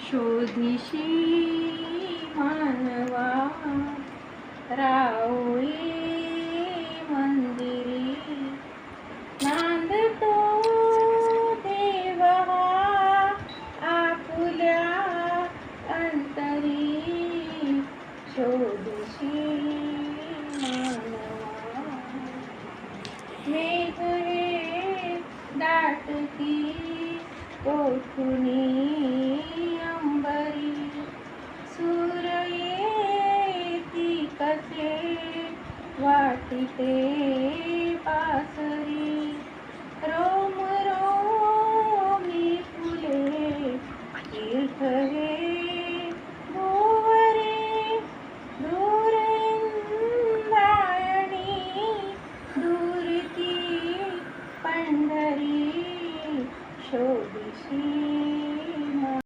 शोधिशी मानवा राओई मंदिरी नांदतो देव हा आपुल्या अंतरी शोधिशी मानवा मेघ हे दाटती कोठुनी अंबरी सूर येती कसे वाटिते पास